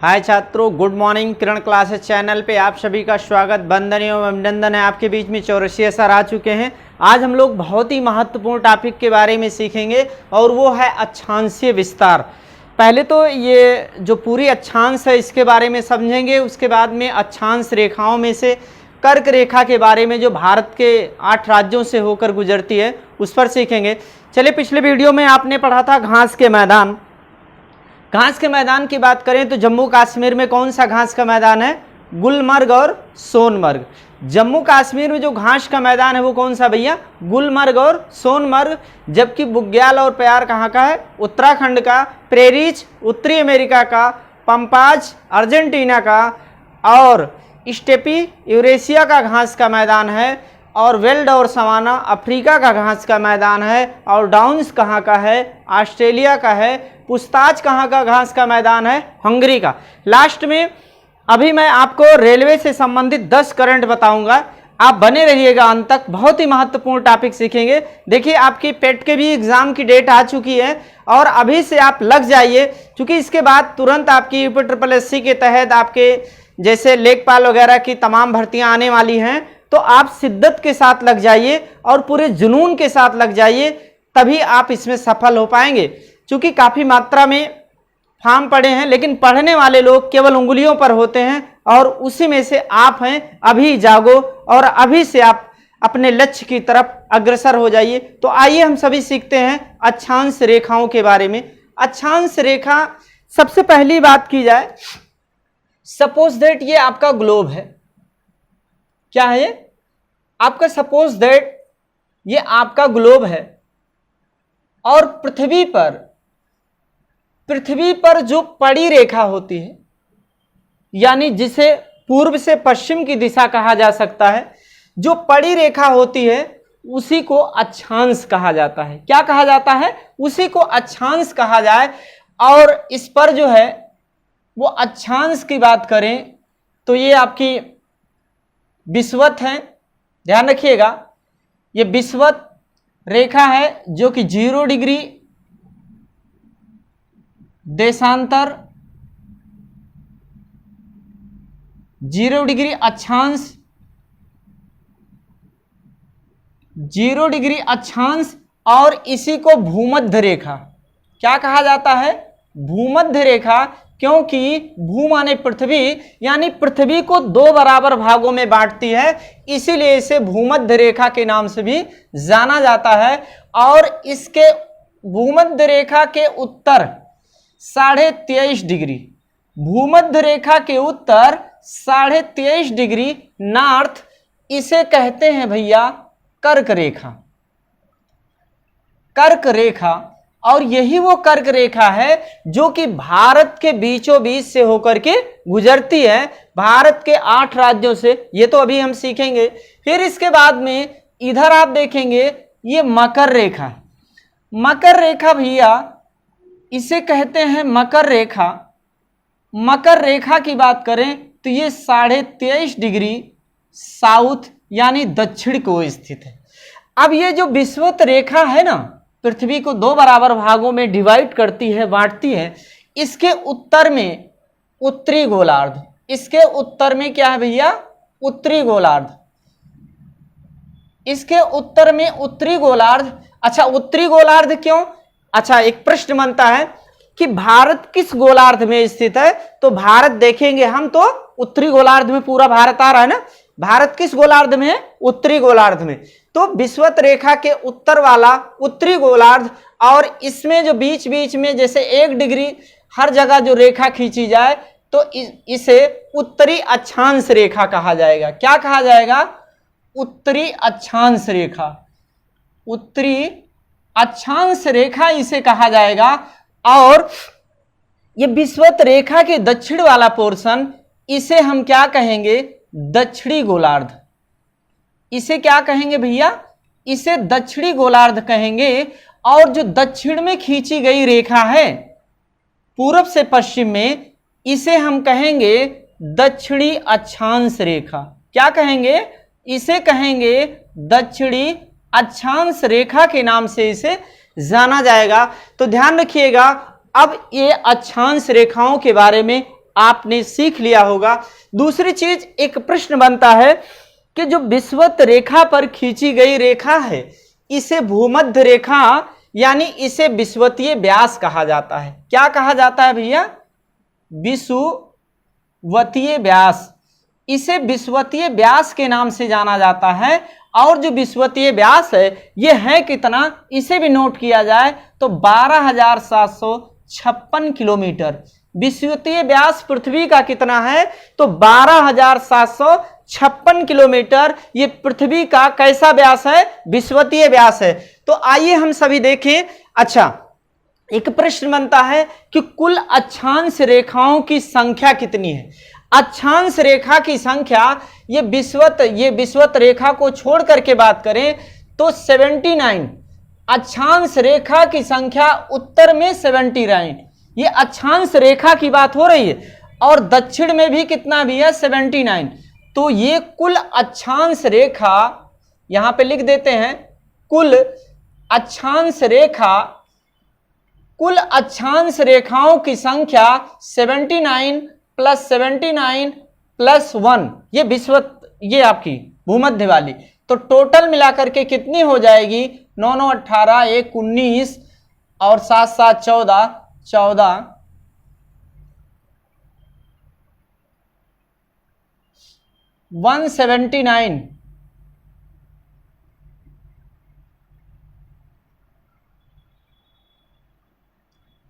हाय छात्रों, good morning. किरण classes channel पे आप सभी का स्वागत, वंदन एवं अभिनंदन है। आपके बीच में चौरसिया सर आ चुके हैं। आज हम लोग बहुत ही महत्वपूर्ण टॉपिक के बारे में सीखेंगे और वो है अक्षांशीय विस्तार। पहले तो ये जो पूरी अक्षांश है इसके बारे में समझेंगे, उसके बाद में अक्षांश रेखाओं में से कर्क रेखा के बारे में जो भारत के 8 राज्यों से होकर गुजरती है उस पर सीखेंगे। चलिए, पिछले वीडियो में आपने पढ़ा था घास के मैदान। घास के मैदान की बात करें तो जम्मू कश्मीर में कौन सा घास का मैदान है? गुलमर्ग और सोनमर्ग। जम्मू कश्मीर में जो घास का मैदान है वो कौन सा भैया? गुलमर्ग और सोनमर्ग। जबकि बुग्याल और प्यार कहाँ का है? उत्तराखंड का। प्रेरिच उत्तरी अमेरिका का। पंपाज अर्जेंटीना का। और स्टेपी यूरेशिया का घास का मैदान है। और वेल्ड और सवाना अफ्रीका का घास का मैदान है। और डाउन्स कहाँ का है? ऑस्ट्रेलिया का है। पुस्ताच कहाँ का घास का मैदान है? हंगरी का। लास्ट में अभी मैं आपको रेलवे से संबंधित 10 करंट बताऊंगा, आप बने रहिएगा अंत तक। बहुत ही महत्वपूर्ण टॉपिक सीखेंगे। देखिए, आपकी पेट के भी एग्जाम की डेट आ चुकी है और अभी से आप लग जाइए, क्योंकि इसके बाद तुरंत आपकी यूपी SSC के तहत आपके जैसे लेखपाल वगैरह की तमाम भर्तियां आने वाली हैं। तो आप शिद्दत के साथ लग जाइए और पूरे जुनून के साथ लग जाइए, तभी आप इसमें सफल हो पाएंगे। क्योंकि काफ़ी मात्रा में फॉर्म पड़े हैं, लेकिन पढ़ने वाले लोग केवल उंगलियों पर होते हैं और उसी में से आप हैं। अभी जागो और अभी से आप अपने लक्ष्य की तरफ अग्रसर हो जाइए। तो आइए हम सभी सीखते हैं अक्षांश रेखाओं के बारे में। अक्षांश रेखा, सबसे पहली बात की जाए, सपोज दैट ये आपका ग्लोब है। क्या है? आपका सपोज दैट ये आपका ग्लोब है और पृथ्वी पर जो पड़ी रेखा होती है, यानी जिसे पूर्व से पश्चिम की दिशा कहा जा सकता है, जो पड़ी रेखा होती है उसी को अक्षांश कहा जाता है। क्या कहा जाता है? उसी को अक्षांश कहा जाए। और इस पर जो है वो अक्षांश की बात करें तो ये आपकी विषुवत है। ध्यान रखिएगा, ये विषुवत रेखा है जो कि 0 डिग्री देशांतर, 0 डिग्री अक्षांश, 0 डिग्री अक्षांश, और इसी को भूमध्य रेखा क्या कहा जाता है? भूमध्य रेखा। क्योंकि भू माने पृथ्वी, यानी पृथ्वी को 2 बराबर भागों में बांटती है, इसीलिए इसे भूमध्य रेखा के नाम से भी जाना जाता है। और इसके भूमध्य रेखा के उत्तर 23.5 डिग्री, भूमध्य रेखा के उत्तर 23.5 डिग्री नॉर्थ, इसे कहते हैं भैया कर्क रेखा। कर्क रेखा। और यही वो कर्क रेखा है जो कि भारत के बीचों बीच से होकर के गुजरती है, भारत के 8 राज्यों से। ये तो अभी हम सीखेंगे। फिर इसके बाद में इधर आप देखेंगे ये मकर रेखा। मकर रेखा भैया, इसे कहते हैं मकर रेखा। मकर रेखा की बात करें तो ये 23.5 डिग्री साउथ यानी दक्षिण को स्थित है। अब ये जो विषुवत रेखा है ना, पृथ्वी को 2 बराबर भागों में डिवाइड करती है, बांटती है। इसके उत्तर में उत्तरी गोलार्ध, इसके उत्तर में क्या है भैया? उत्तरी गोलार्ध। इसके उत्तर में उत्तरी गोलार्ध। अच्छा, उत्तरी गोलार्ध क्यों? अच्छा, एक प्रश्न बनता है कि भारत किस गोलार्ध में स्थित है? तो भारत देखेंगे हम तो उत्तरी गोलार्ध में पूरा भारत आ रहा है ना। भारत किस गोलार्ध में है? उत्तरी गोलार्ध में। तो विषुवत रेखा के उत्तर वाला उत्तरी गोलार्ध, और इसमें जो बीच बीच में जैसे 1 डिग्री हर जगह जो रेखा खींची जाए तो इसे उत्तरी अक्षांश रेखा कहा जाएगा। क्या कहा जाएगा? उत्तरी अक्षांश रेखा। उत्तरी अक्षांश रेखा इसे कहा जाएगा। और ये विषुवत रेखा के दक्षिण वाला पोर्शन, इसे हम क्या कहेंगे? दक्षिणी गोलार्ध। इसे क्या कहेंगे भैया? इसे दक्षिणी गोलार्ध कहेंगे। और जो दक्षिण में खींची गई रेखा है पूर्व से पश्चिम में, इसे हम कहेंगे दक्षिणी अक्षांश रेखा। क्या कहेंगे? इसे कहेंगे दक्षिणी अक्षांश रेखा के नाम से इसे जाना जाएगा। तो ध्यान रखिएगा, अब ये अक्षांश रेखाओं के बारे में आपने सीख लिया होगा। दूसरी चीज, एक प्रश्न बनता है कि जो विषुवत रेखा पर खींची गई रेखा है इसे भूमध्य रेखा यानी इसे विषुवतीय व्यास कहा जाता है। क्या कहा जाता है भैया? विषुवतीय व्यास। इसे विषुवतीय व्यास के नाम से जाना जाता है। और जो विषुवतीय व्यास है ये है कितना, इसे भी नोट किया जाए तो 12,756 किलोमीटर। विषुवतीय व्यास पृथ्वी का कितना है? तो 12,756 किलोमीटर ये पृथ्वी का कैसा व्यास है? विषुवतीय व्यास है। तो आइए हम सभी देखें। अच्छा, एक प्रश्न बनता है कि कुल अक्षांश रेखाओं की संख्या कितनी है? अक्षांश रेखा की संख्या ये विषुवत रेखा को छोड़ करके बात करें तो 79। अक्षांश रेखा की संख्या उत्तर में 79, ये अक्षांश रेखा की बात हो रही है। और दक्षिण में भी कितना भी है? 79। तो ये कुल अक्षांश रेखा यहां पे लिख देते हैं, कुल अक्षांश रेखाओं की संख्या 79 + 79 + 1, ये विषुवत, ये आपकी भूमध्य वाली। तो टोटल मिलाकर के कितनी हो जाएगी? 9 9 18, 1 19 और 7 7 14, 179।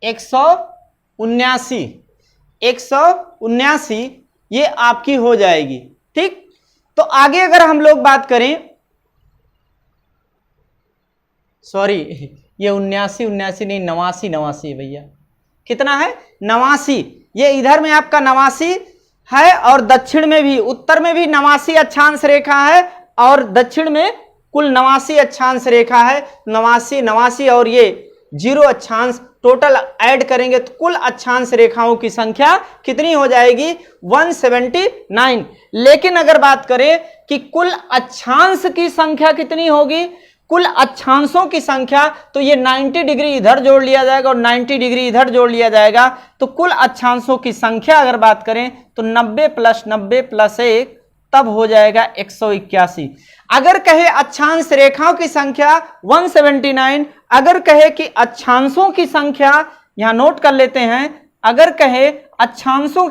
179 ये आपकी हो जाएगी। ठीक, तो आगे अगर हम लोग बात करें, सॉरी ये 79 नहीं 89 है भैया। कितना है? 89। ये इधर में आपका 89 है और दक्षिण में भी, उत्तर में भी 89 अक्षांश रेखा है और दक्षिण में कुल 89 अक्षांश रेखा है। 89 और ये 0 अक्षांश टोटल ऐड करेंगे तो कुल अक्षांश रेखाओं की संख्या कितनी हो जाएगी? 179। लेकिन अगर बात करें कि कुल अक्षांश की संख्या कितनी होगी, कुल अक्षांशों की संख्या, तो ये 90 डिग्री इधर जोड़ लिया जाएगा और 90 डिग्री इधर जोड़ लिया जाएगा। तो कुल अक्षांशों की संख्या अगर बात करें तो 90 + 90 + 1 तब हो जाएगा 181। अगर कहे अक्षांश रेखाओं की संख्या 179, अगर कहे कि अक्षांशों की संख्या, यहां नोट कर लेते हैं, अगर कहे अक्षांशों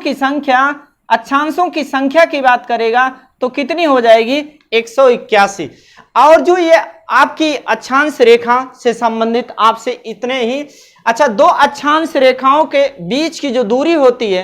की संख्या की बात करेगा तो कितनी हो जाएगी? 181। और जो ये आपकी अक्षांश रेखा से संबंधित आपसे इतने ही। अच्छा, दो अक्षांश रेखाओं के बीच की जो दूरी होती है,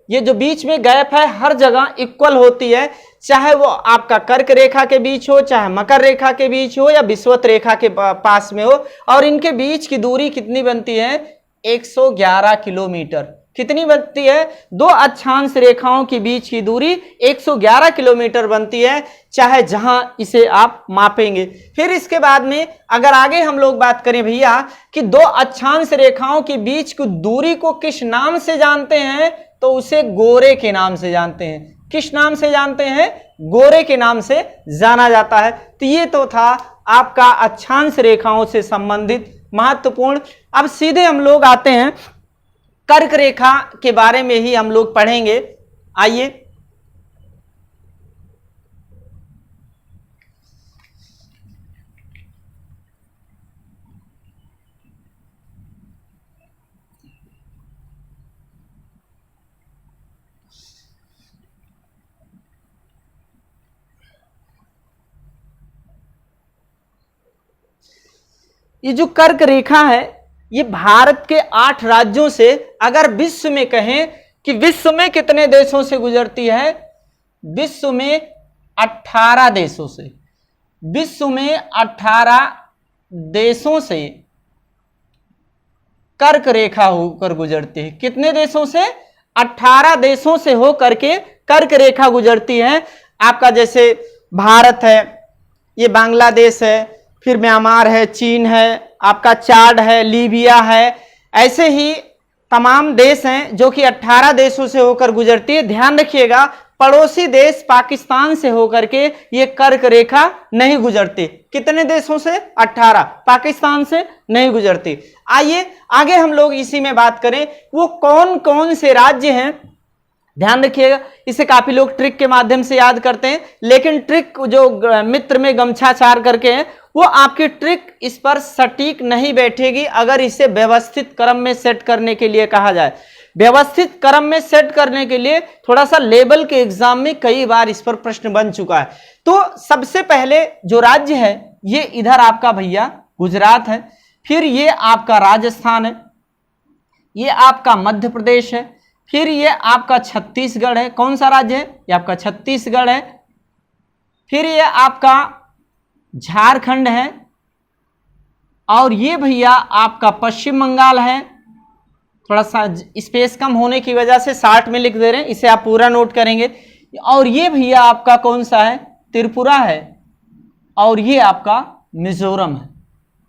ये जो बीच में गैप है हर जगह इक्वल होती है, चाहे वो आपका कर्क रेखा के बीच हो, चाहे मकर रेखा के बीच हो या विषुवत रेखा के पास में हो। और इनके बीच की दूरी कितनी बनती है? 111 किलोमीटर। कितनी बनती है? दो अक्षांश रेखाओं के बीच की दूरी 111 किलोमीटर बनती है, चाहे जहां इसे आप मापेंगे। फिर इसके बाद में अगर आगे हम लोग बात करें भैया कि दो अक्षांश रेखाओं के बीच की दूरी को किस नाम से जानते हैं, तो उसे गोरे के नाम से जानते हैं। किस नाम से जानते हैं? गोरे के नाम से जाना जाता है। तो ये तो था आपका अक्षांश रेखाओं से संबंधित महत्वपूर्ण। अब सीधे हम लोग आते हैं कर्क रेखा के बारे में ही हम लोग पढ़ेंगे। आइए, ये जो कर्क रेखा है ये भारत के 8 राज्यों से, अगर विश्व में कहें कि विश्व में कितने देशों से गुजरती है, विश्व में 18 देशों से, विश्व में 18 देशों से कर्क रेखा होकर गुजरती है। कितने देशों से? 18 देशों से होकर के कर्क रेखा गुजरती है। आपका जैसे भारत है, ये बांग्लादेश है, फिर म्यांमार है, चीन है, आपका चाड है, लीबिया है, ऐसे ही तमाम देश हैं जो कि 18 देशों से होकर गुजरती है। ध्यान रखिएगा पड़ोसी देश पाकिस्तान से होकर के ये कर्क रेखा नहीं गुजरती। कितने देशों से? 18। पाकिस्तान से नहीं गुजरती। आइए आगे हम लोग इसी में बात करें, वो कौन कौन से राज्य हैं। ध्यान रखिएगा, इसे काफी लोग ट्रिक के माध्यम से याद करते हैं, लेकिन ट्रिक जो मित्र में गमछाचार करके है, वो आपकी ट्रिक इस पर सटीक नहीं बैठेगी अगर इसे व्यवस्थित क्रम में सेट करने के लिए कहा जाए। व्यवस्थित क्रम में सेट करने के लिए थोड़ा सा लेवल के एग्जाम में कई बार इस पर प्रश्न बन चुका है। तो सबसे पहले जो राज्य है ये इधर आपका भैया गुजरात है, फिर ये आपका राजस्थान है, ये आपका मध्य प्रदेश है, फिर ये आपका छत्तीसगढ़ है। कौन सा राज्य है? ये आपका छत्तीसगढ़ है। फिर ये आपका झारखंड है, और ये भैया आपका पश्चिम बंगाल है। थोड़ा सा स्पेस कम होने की वजह से 60 में लिख दे रहे हैं, इसे आप पूरा नोट करेंगे। और ये भैया आपका कौन सा है? त्रिपुरा है, और ये आपका मिजोरम है।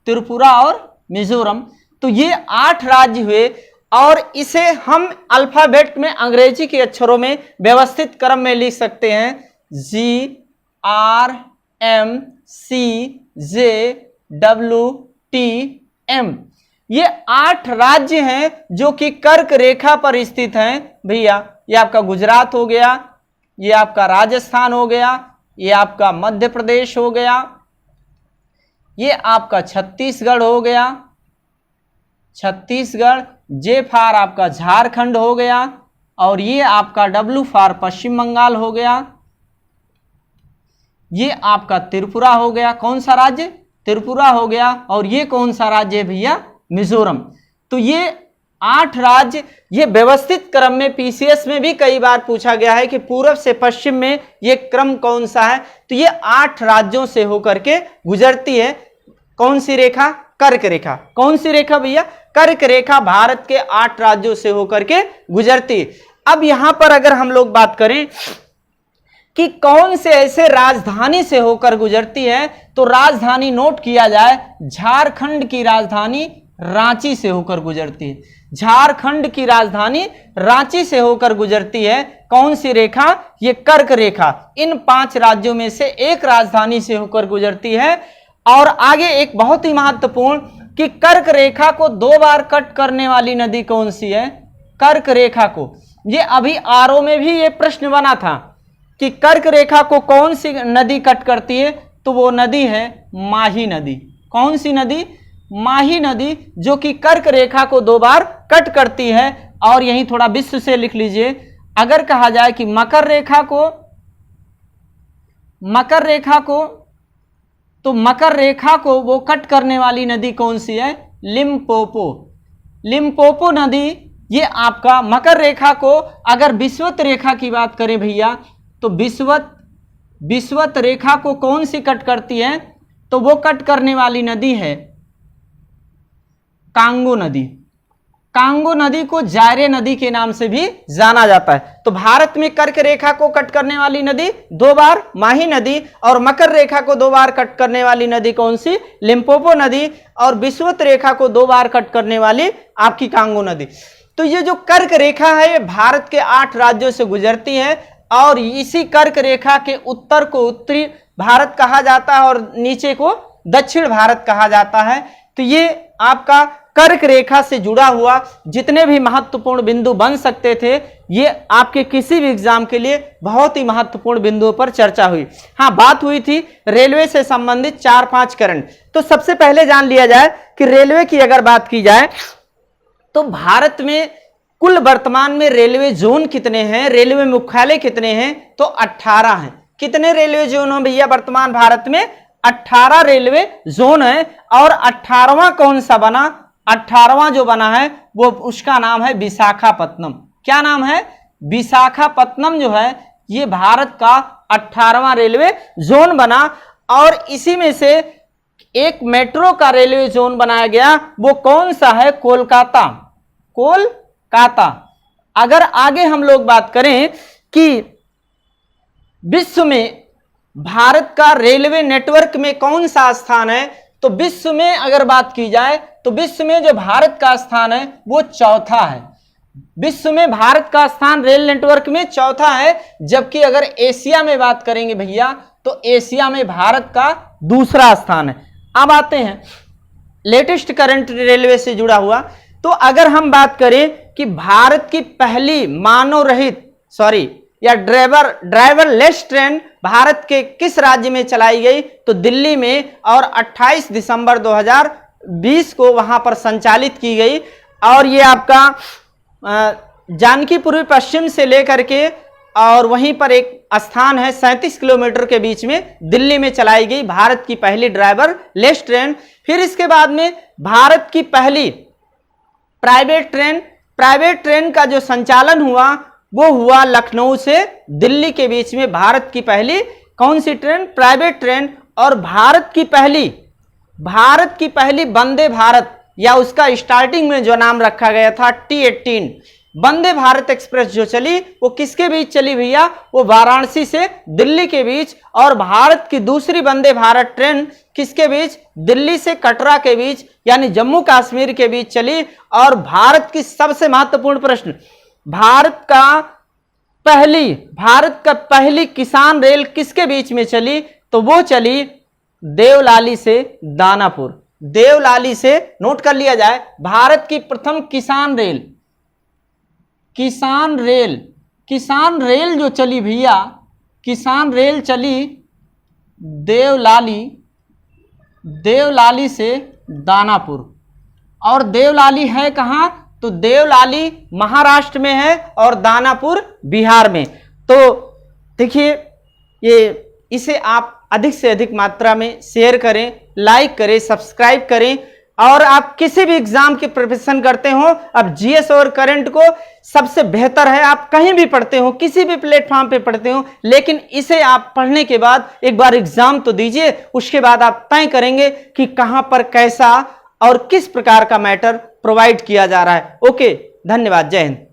त्रिपुरा और मिजोरम, तो ये 8 राज्य हुए, और इसे हम अल्फाबेट में अंग्रेजी के अक्षरों में व्यवस्थित क्रम में लिख सकते हैं GRMCJWTM। ये 8 राज्य हैं जो कि कर्क रेखा पर स्थित हैं भैया। ये आपका गुजरात हो गया, ये आपका राजस्थान हो गया, ये आपका मध्य प्रदेश हो गया, ये आपका छत्तीसगढ़ हो गया, छत्तीसगढ़, जे फार आपका झारखंड हो गया, और ये आपका डब्लू फार पश्चिम बंगाल हो गया, ये आपका त्रिपुरा हो गया। कौन सा राज्य? त्रिपुरा हो गया। और ये कौन सा राज्य है भैया? मिजोरम। तो ये 8 राज्य, ये व्यवस्थित क्रम में पीसीएस में भी कई बार पूछा गया है कि पूर्व से पश्चिम में ये क्रम कौन सा है। तो ये 8 राज्यों से होकर के गुजरती है। कौन सी रेखा? कर्क रेखा। कौन सी रेखा भैया? कर्क रेखा भारत के 8 राज्यों से होकर के गुजरती है। अब यहां पर अगर हम लोग बात करें कि कौन से ऐसे राजधानी से होकर गुजरती है, तो राजधानी नोट किया जाए, झारखंड की राजधानी रांची से होकर गुजरती है। झारखंड की राजधानी रांची से होकर गुजरती है। कौन सी रेखा? ये कर्क रेखा। इन 5 राज्यों में से एक राजधानी से होकर गुजरती है। और आगे एक बहुत ही महत्वपूर्ण कि कर्क रेखा को 2 बार कट करने वाली नदी कौन सी है? कर्क रेखा को, ये अभी आरओ में भी ये प्रश्न बना था कि कर्क रेखा को कौन सी नदी कट करती है, तो वो नदी है माही नदी। कौन सी नदी? माही नदी, जो कि कर्क रेखा को 2 बार कट करती है। और यही थोड़ा विश्व से लिख लीजिए, अगर कहा जाए कि मकर रेखा को तो मकर रेखा को वो कट करने वाली नदी कौन सी है? लिम्पोपो। लिम्पोपो नदी, ये आपका मकर रेखा को, अगर विषुवत रेखा की बात करें भैया, तो विषुवत रेखा को कौन सी कट करती है? तो वो कट करने वाली नदी है कांगो नदी। कांगो नदी को जायरे नदी के नाम से भी जाना जाता है। तो भारत में कर्क रेखा को कट करने वाली नदी 2 बार माही नदी, और मकर रेखा को 2 बार कट करने वाली नदी कौन सी? लिम्पोपो नदी, और विषुवत रेखा को 2 बार कट करने वाली आपकी कांगो नदी। तो ये जो कर्क रेखा है ये भारत के 8 राज्यों से गुजरती है, और इसी कर्क रेखा के उत्तर को उत्तरी भारत कहा जाता है और नीचे को दक्षिण भारत कहा जाता है। तो ये आपका कर्क रेखा से जुड़ा हुआ जितने भी महत्वपूर्ण बिंदु बन सकते थे, ये आपके किसी भी एग्जाम के लिए बहुत ही महत्वपूर्ण बिंदुओं पर चर्चा हुई। हाँ, बात हुई थी रेलवे से संबंधित 4-5 करंट। तो सबसे पहले जान लिया जाए कि रेलवे की अगर बात की जाए तो भारत में कुल वर्तमान में रेलवे जोन कितने हैं, रेलवे मुख्यालय कितने हैं? तो 18 हैं। कितने रेलवे जोन हैं भैया वर्तमान भारत में? 18 रेलवे जोन है। और 18वां कौन सा बना? 18वां जो बना है वो उसका नाम है विशाखापत्तनम। क्या नाम है? विशाखापत्तनम जो है ये भारत का 18वां रेलवे जोन बना। और इसी में से एक मेट्रो का रेलवे जोन बनाया गया, वो कौन सा है? कोलकाता। कोलकाता। अगर आगे हम लोग बात करें कि विश्व में भारत का रेलवे नेटवर्क में कौन सा स्थान है, तो विश्व में अगर बात की जाए तो विश्व में जो भारत का स्थान है वो 4था है। विश्व में भारत का स्थान रेल नेटवर्क में चौथा है, जबकि अगर एशिया में बात करेंगे भैया तो एशिया में भारत का दूसरा स्थान है। अब आते हैं लेटेस्ट करंट रेलवे से जुड़ा हुआ। तो अगर हम बात करें कि भारत की पहली मानव रहित या ड्राइवरलेस ट्रेन भारत के किस राज्य में चलाई गई, तो दिल्ली में, और 28 दिसंबर 2020 को वहां पर संचालित की गई। और ये आपका जानकी पूर्वी पश्चिम से लेकर के और वहीं पर एक स्थान है 37 किलोमीटर के बीच में, दिल्ली में चलाई गई भारत की पहली ड्राइवरलेस ट्रेन। फिर इसके बाद में भारत की पहली प्राइवेट ट्रेन का जो संचालन हुआ वो हुआ लखनऊ से दिल्ली के बीच में। भारत की पहली कौन सी ट्रेन? Private train. और भारत की पहली वंदे भारत, या उसका स्टार्टिंग में जो नाम रखा गया था T18 वंदे भारत एक्सप्रेस जो चली वो किसके बीच चली भैया? वो वाराणसी से दिल्ली के बीच। और भारत की दूसरी वंदे भारत ट्रेन किसके बीच? दिल्ली से कटरा के बीच, यानी जम्मू कश्मीर के बीच चली। और भारत की सबसे महत्वपूर्ण प्रश्न, भारत का पहली किसान रेल किसके बीच में चली? तो वो चली देवलाली से दानापुर। देवलाली से, नोट कर लिया जाए, भारत की प्रथम किसान रेल जो चली भैया, किसान रेल चली देवलाली से दानापुर। और देवलाली है कहां? तो देवलाली महाराष्ट्र में है और दानापुर बिहार में। तो देखिए इसे आप अधिक से अधिक मात्रा में शेयर करें, लाइक करें, सब्सक्राइब करें। और आप किसी भी एग्जाम की प्रिपरेशन करते हो, अब जीएस और करंट को सबसे बेहतर है, आप कहीं भी पढ़ते हो, किसी भी प्लेटफॉर्म पे पढ़ते हो, लेकिन इसे आप पढ़ने के बाद एक बार एग्जाम तो दीजिए, उसके बाद आप तय करेंगे कि कहां पर कैसा और किस प्रकार का मैटर प्रोवाइड किया जा रहा है। ओके, धन्यवाद, जय हिंद।